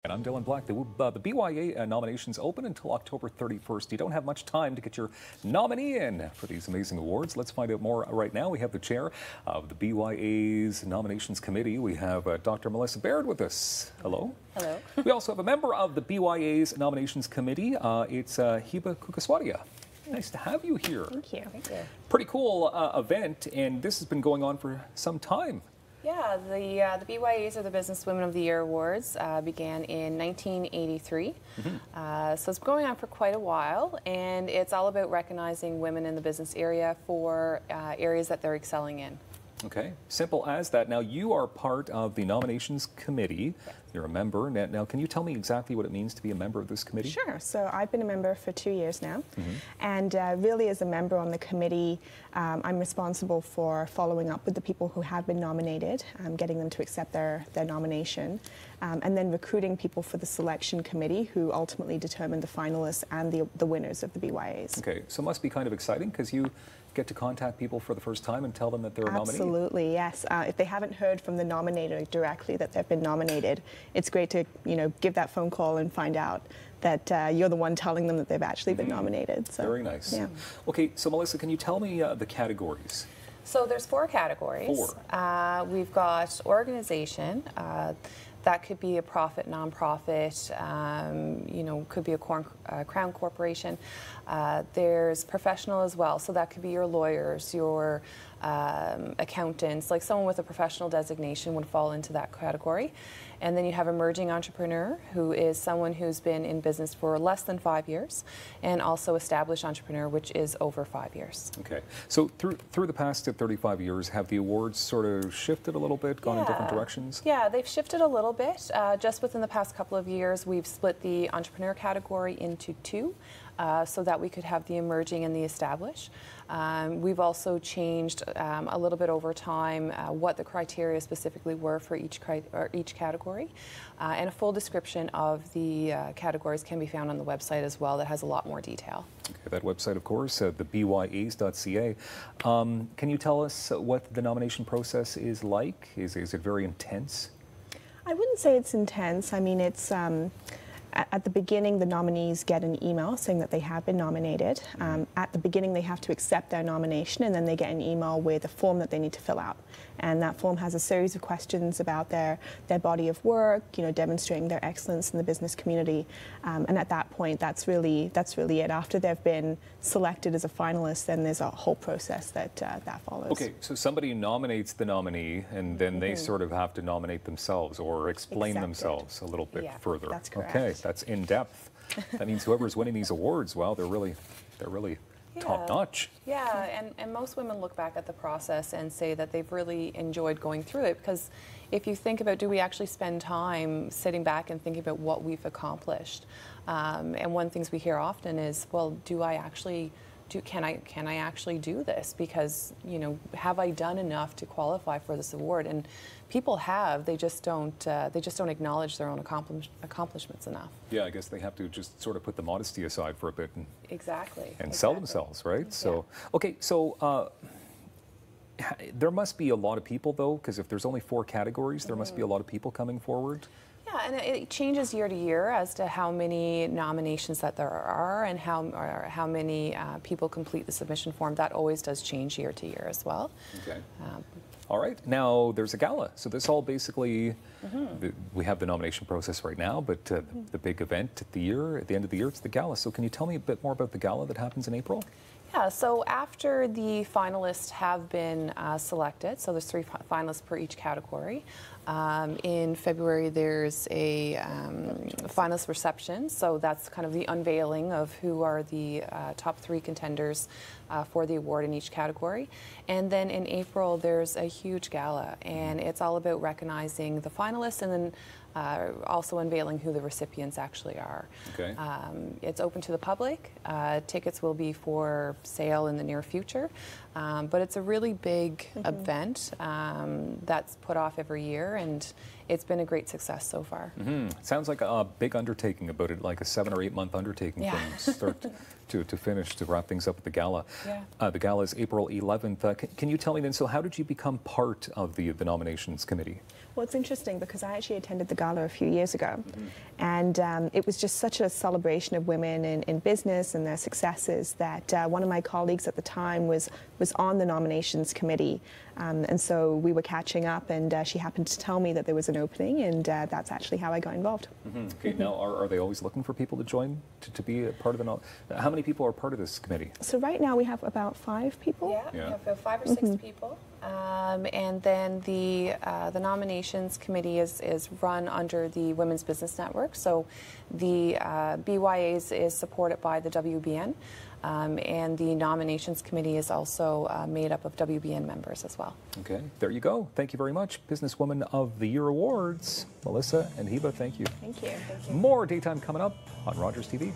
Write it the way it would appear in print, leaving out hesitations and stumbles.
And I'm Dylan Black. The BYA nominations open until October 31st. You don't have much time to get your nominee in for these amazing awards. Let's find out more right now. We have the chair of the BYAs Nominations Committee. We have Dr. Melissa Baird with us. Hello. Hello. We also have a member of the BYAs Nominations Committee. It's Hiba Kukaswadia. Nice to have you here. Thank you. Thank you. Pretty cool event, and this has been going on for some time. Yeah, the BYAs, or the Businesswoman of the Year Awards, began in 1983. So it's been going on for quite a while, and it's all about recognizing women in the business area for areas that they're excelling in. Okay, simple as that. Now, you are part of the nominations committee. Yes. You're a member. Now, can you tell me exactly what it means to be a member of this committee? Sure. So I've been a member for 2 years now. And really, as a member on the committee, I'm responsible for following up with the people who have been nominated, getting them to accept their nomination, and then recruiting people for the selection committee who ultimately determine the finalists and the winners of the BYAs. Okay, so it must be kind of exciting because you get to contact people for the first time and tell them that they're a nominee? Absolutely, yes. If they haven't heard from the nominator directly that they've been nominated, it's great to give that phone call and find out that you're the one telling them that they've actually been nominated. So, very nice. Yeah. Okay, so Melissa, can you tell me the categories? So there's 4 categories. 4. We've got organization. That could be a profit, nonprofit, could be a crown corporation. There's professional as well, so that could be your lawyers, your accountants, like someone with a professional designation would fall into that category. And then you have emerging entrepreneur, who is someone who's been in business for less than 5 years, and also established entrepreneur, which is over 5 years. Okay, so through the past 35 years, have the awards sort of shifted a little bit, gone in different directions? Yeah, they've shifted a little bit. Just within the past couple of years, we've split the entrepreneur category into 2. So that we could have the emerging and the established. We've also changed a little bit over time what the criteria specifically were for each category. And a full description of the categories can be found on the website as well that has a lot more detail. Okay, that website, of course, the BYAs.ca. Can you tell us what the nomination process is like? Is it very intense? I wouldn't say it's intense. I mean, it's at the beginning, the nominees get an email saying that they have been nominated. At the beginning, they have to accept their nomination, and then they get an email with a form that they need to fill out. And that form has a series of questions about their body of work, demonstrating their excellence in the business community. And at that point, that's really it. After they've been selected as a finalist, then there's a whole process that follows. Okay, so somebody nominates the nominee, and then they sort of have to nominate themselves or explain themselves a little bit further. That's correct. Okay, that's in depth. That means whoever's winning these awards, well, they're really top notch. Yeah, and most women look back at the process and say that they've really enjoyed going through it, because if you think about, do we actually spend time sitting back and thinking about what we've accomplished? And one of the things we hear often is, well, can I actually do this? Because, have I done enough to qualify for this award? And people have, they just don't acknowledge their own accomplishments enough. Yeah, I guess they have to just sort of put the modesty aside for a bit and sell themselves, right? So, okay, so there must be a lot of people, though, because if there's only 4 categories, there must be a lot of people coming forward. Yeah, and it changes year to year as to how many nominations that there are and how many people complete the submission form. That always does change year to year as well. Okay. All right. Now there's a gala. So this all basically, we have the nomination process right now, but the big event at the end of the year, it's the gala. So can you tell me a bit more about the gala that happens in April? Yeah, so after the finalists have been selected, so there's 3 finalists per each category. In February, there's a finalist reception, so that's kind of the unveiling of who are the top 3 contenders for the award in each category. And then in April, there's a huge gala, and it's all about recognizing the finalists and then also unveiling who the recipients actually are. Okay. It's open to the public. Tickets will be for sale in the near future. But it's a really big event that's put off every year, and it's been a great success so far. Sounds like a big undertaking about it, like a 7 or 8 month undertaking from start to finish to wrap things up at the gala. The gala is April 11th. Can you tell me then, so how did you become part of the nominations committee? Well, it's interesting because I actually attended the gala a few years ago, and it was just such a celebration of women in business and their successes that one of my colleagues at the time was on the nominations committee, and so we were catching up, and she happened to tell me that there was an opening, and that's actually how I got involved. Okay, now are they always looking for people to join to be a part of the? How many people are part of this committee? So right now we have about 5 people. Yeah, we have about 5 or 6 people. And then the nominations committee is run under the Women's Business Network. So the BYAs is supported by the WBN, and the nominations committee is also made up of WBN members as well. Okay, there you go. Thank you very much. Businesswoman of the Year Awards, Melissa and Hiba, thank you. Thank you. More Daytime coming up on Rogers TV.